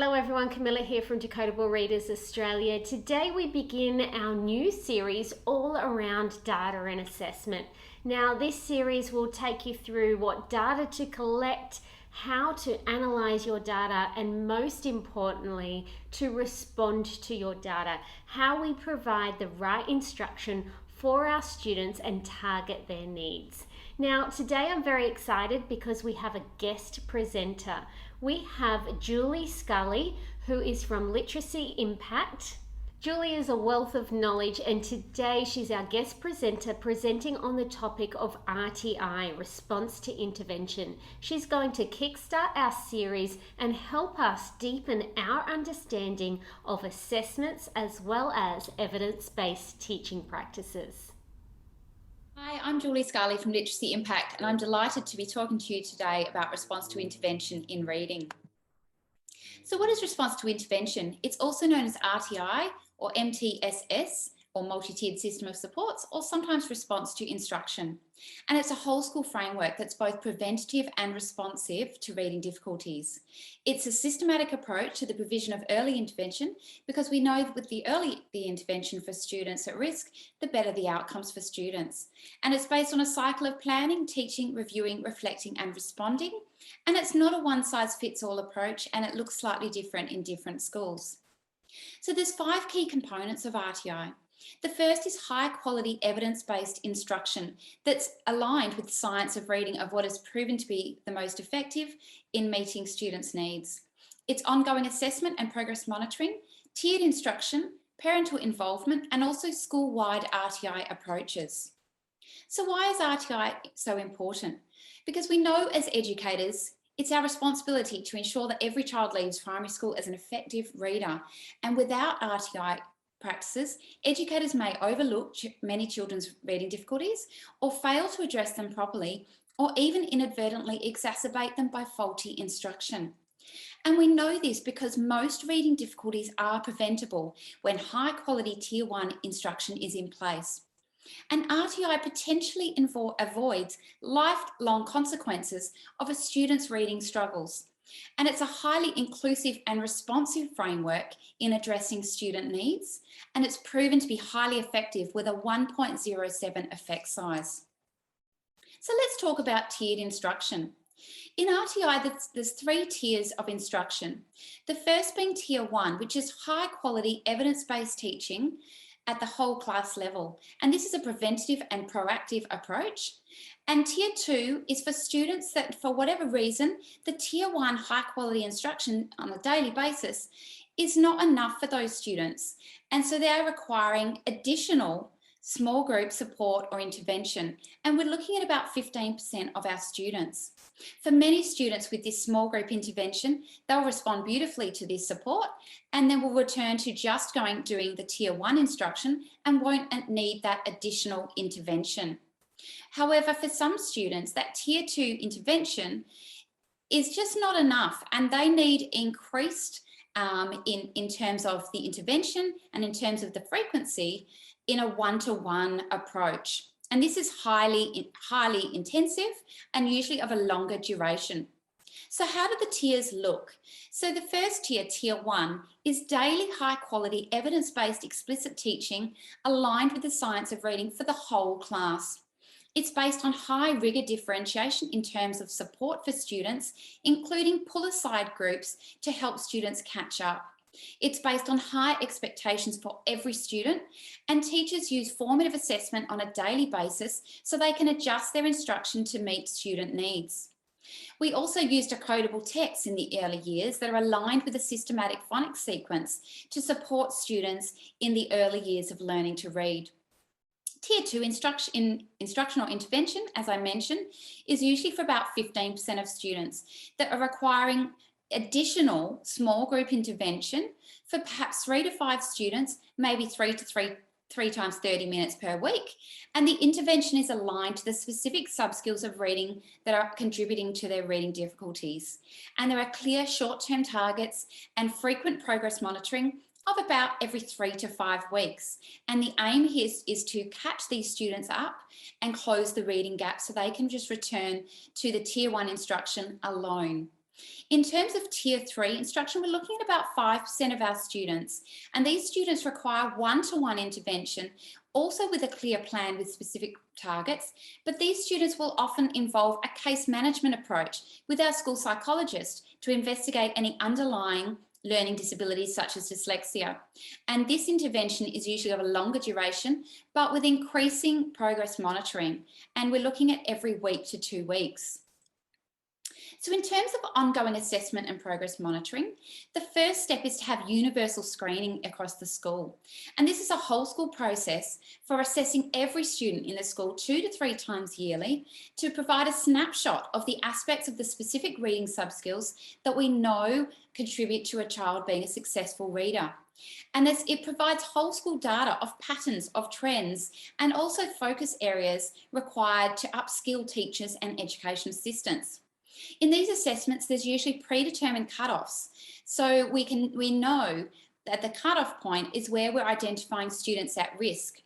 Hello everyone, Camilla here from Decodable Readers Australia. Today we begin our new series all around data and assessment. Now this series will take you through what data to collect, how to analyze your data, and most importantly, to respond to your data, how we provide the right instruction for our students and target their needs. Now, today I'm very excited because we have a guest presenter. We have Julie Scali, who is from Literacy Impact. Julie is a wealth of knowledge, and today she's our guest presenter presenting on the topic of RTI, Response to Intervention. She's going to kickstart our series and help us deepen our understanding of assessments as well as evidence-based teaching practices. Hi, I'm Julie Scali from Literacy Impact, and I'm delighted to be talking to you today about response to intervention in reading. So what is response to intervention? It's also known as RTI or MTSS, or multi-tiered system of supports, or sometimes response to instruction. And it's a whole school framework that's both preventative and responsive to reading difficulties. It's a systematic approach to the provision of early intervention, because we know that with the earlier the intervention for students at risk, the better the outcomes for students. And it's based on a cycle of planning, teaching, reviewing, reflecting, and responding. And it's not a one-size-fits-all approach, and it looks slightly different in different schools. So there's 5 key components of RTI. The first is high quality evidence-based instruction that's aligned with the science of reading of what has proven to be the most effective in meeting students' needs. It's ongoing assessment and progress monitoring, tiered instruction, parental involvement, and also school-wide RTI approaches. So why is RTI so important? Because we know as educators, it's our responsibility to ensure that every child leaves primary school as an effective reader. And without RTI practices, educators may overlook many children's reading difficulties or fail to address them properly, or even inadvertently exacerbate them by faulty instruction. And we know this because most reading difficulties are preventable when high quality Tier 1 instruction is in place. And RTI potentially avoids lifelong consequences of a student's reading struggles. And it's a highly inclusive and responsive framework in addressing student needs, and it's proven to be highly effective with a 1.07 effect size. So let's talk about tiered instruction. In RTI, there's 3 tiers of instruction. The first being Tier 1, which is high quality evidence-based teaching at the whole class level. And this is a preventative and proactive approach. And Tier 2 is for students that, for whatever reason, the Tier 1 high quality instruction on a daily basis is not enough for those students. And so they're requiring additional small group support or intervention. And we're looking at about 15% of our students. For many students with this small group intervention, they'll respond beautifully to this support, and then will return to just doing the Tier 1 instruction and won't need that additional intervention. However, for some students, that Tier 2 intervention is just not enough, and they need increased in terms of the intervention and in terms of the frequency in a one-to-one approach. And this is highly intensive and usually of a longer duration. So how do the tiers look? So the first tier, Tier 1, is daily high quality evidence-based explicit teaching aligned with the science of reading for the whole class. It's based on high rigour differentiation in terms of support for students, including pull-aside groups to help students catch up. It's based on high expectations for every student, and teachers use formative assessment on a daily basis so they can adjust their instruction to meet student needs. We also use decodable texts in the early years that are aligned with a systematic phonics sequence to support students in the early years of learning to read. Tier 2 instructional intervention, as I mentioned, is usually for about 15% of students that are requiring additional small group intervention for perhaps 3 to 5 students, maybe 3 times 30 minutes per week. And the intervention is aligned to the specific subskills of reading that are contributing to their reading difficulties. And there are clear short-term targets and frequent progress monitoring of about every 3 to 5 weeks. And the aim here is to catch these students up and close the reading gap so they can just return to the Tier 1 instruction alone. In terms of Tier 3 instruction, we're looking at about 5% of our students, and these students require one-to-one intervention, also with a clear plan with specific targets, but these students will often involve a case management approach with our school psychologist to investigate any underlying learning disabilities such as dyslexia. And this intervention is usually of a longer duration, but with increasing progress monitoring, and we're looking at every week to 2 weeks. So in terms of ongoing assessment and progress monitoring, the first step is to have universal screening across the school. And this is a whole school process for assessing every student in the school 2 to 3 times yearly to provide a snapshot of the aspects of the specific reading subskills that we know contribute to a child being a successful reader. And it provides whole school data of patterns, of trends, and also focus areas required to upskill teachers and education assistants. In these assessments, there's usually predetermined cutoffs. So we know that the cutoff point is where we're identifying students at risk.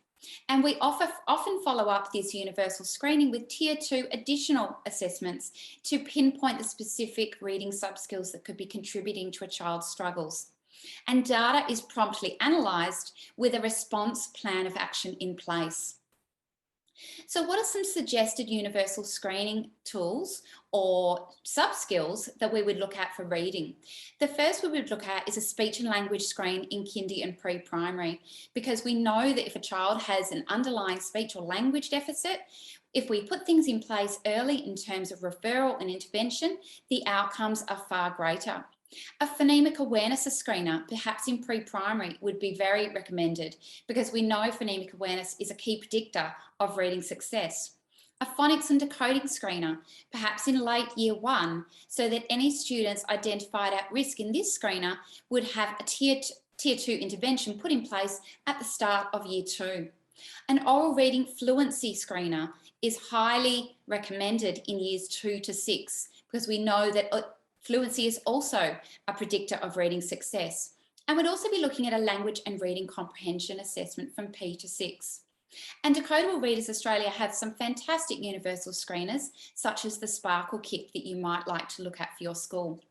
And we often follow up this universal screening with Tier 2 additional assessments to pinpoint the specific reading subskills that could be contributing to a child's struggles. And data is promptly analysed with a response plan of action in place. So what are some suggested universal screening tools or sub-skills that we would look at for reading? The first we would look at is a speech and language screen in kindy and pre-primary, because we know that if a child has an underlying speech or language deficit, if we put things in place early in terms of referral and intervention, the outcomes are far greater. A phonemic awareness screener, perhaps in pre-primary, would be very recommended because we know phonemic awareness is a key predictor of reading success. A phonics and decoding screener, perhaps in late year 1, so that any students identified at risk in this screener would have a tier 2 intervention put in place at the start of year 2. An oral reading fluency screener is highly recommended in years 2 to 6 because we know that fluency is also a predictor of reading success. And we'd also be looking at a language and reading comprehension assessment from P to 6. And Decodable Readers Australia have some fantastic universal screeners, such as the Sparkle Kit that you might like to look at for your school.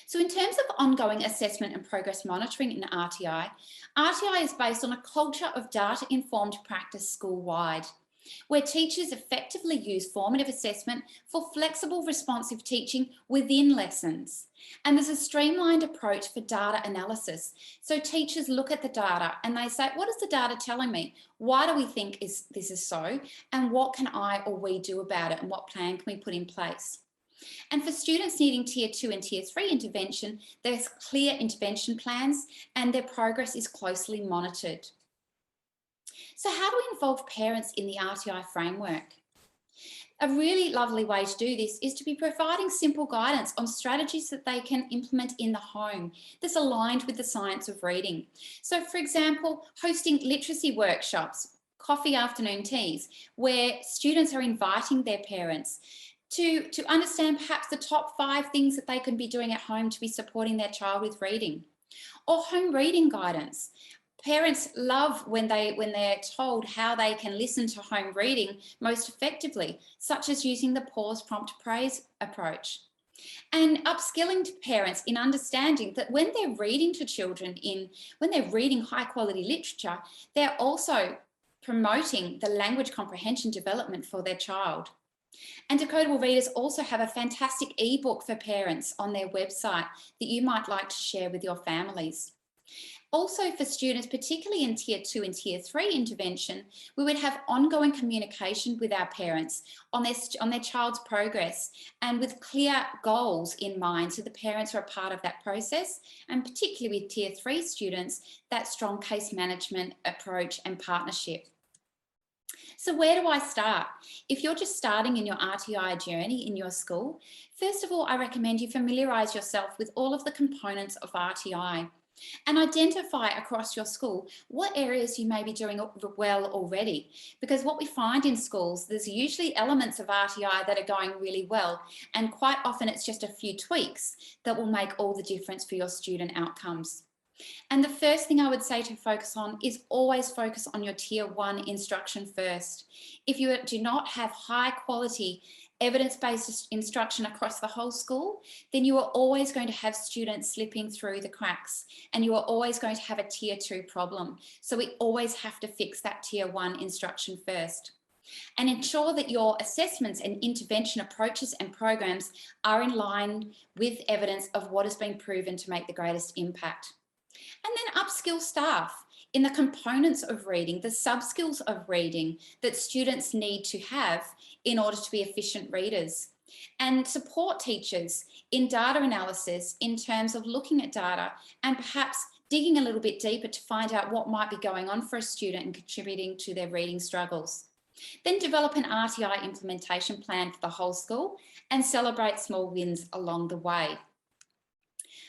So in terms of ongoing assessment and progress monitoring in RTI, RTI is based on a culture of data-informed practice school-wide, where teachers effectively use formative assessment for flexible, responsive teaching within lessons. And there's a streamlined approach for data analysis. So teachers look at the data and they say, what is the data telling me? Why do we think this is so? And what can I or we do about it? And what plan can we put in place? And for students needing Tier 2 and Tier 3 intervention, there's clear intervention plans and their progress is closely monitored. So how do we involve parents in the RTI framework? A really lovely way to do this is to be providing simple guidance on strategies that they can implement in the home that's aligned with the science of reading. So for example, hosting literacy workshops, coffee afternoon teas, where students are inviting their parents to understand perhaps the top 5 things that they can be doing at home to be supporting their child with reading. Or home reading guidance. Parents love when they're told how they can listen to home reading most effectively, such as using the pause, prompt, praise approach. And upskilling to parents in understanding that when they're reading to children, when they're reading high quality literature, they're also promoting the language comprehension development for their child. And Decodable Readers also have a fantastic ebook for parents on their website that you might like to share with your families. Also for students, particularly in Tier 2 and Tier 3 intervention, we would have ongoing communication with our parents on their child's progress and with clear goals in mind, so the parents are a part of that process, and particularly with Tier 3 students, that strong case management approach and partnership. So where do I start? If you're just starting in your RTI journey in your school, first of all, I recommend you familiarise yourself with all of the components of RTI and identify across your school what areas you may be doing well already. Because what we find in schools, there's usually elements of RTI that are going really well, and quite often it's just a few tweaks that will make all the difference for your student outcomes. And the first thing I would say to focus on is always focus on your Tier 1 instruction first. If you do not have high quality evidence-based instruction across the whole school, then you are always going to have students slipping through the cracks, and you are always going to have a tier 2 problem. So we always have to fix that tier 1 instruction first. And ensure that your assessments and intervention approaches and programs are in line with evidence of what has been proven to make the greatest impact. And then upskill staff in the components of reading, the sub-skills of reading that students need to have in order to be efficient readers. And support teachers in data analysis in terms of looking at data and perhaps digging a little bit deeper to find out what might be going on for a student and contributing to their reading struggles. Then develop an RTI implementation plan for the whole school and celebrate small wins along the way.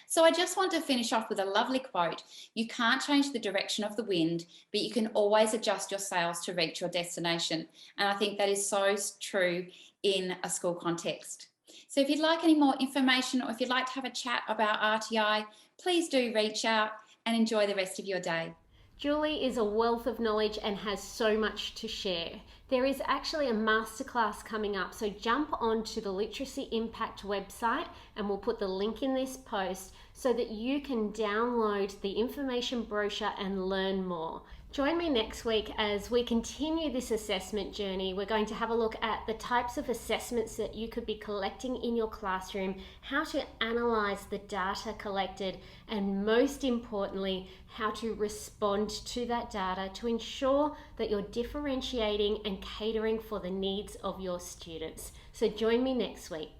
So I just want to finish off with a lovely quote. You can't change the direction of the wind, but you can always adjust your sails to reach your destination. And I think that is so true in a school context. So if you'd like any more information, or if you'd like to have a chat about RTI, please do reach out and enjoy the rest of your day. Julie is a wealth of knowledge and has so much to share. There is actually a masterclass coming up, so jump onto the Literacy Impact website and we'll put the link in this post so that you can download the information brochure and learn more. Join me next week as we continue this assessment journey. We're going to have a look at the types of assessments that you could be collecting in your classroom, how to analyze the data collected, and most importantly, how to respond to that data to ensure that you're differentiating and catering for the needs of your students. So join me next week.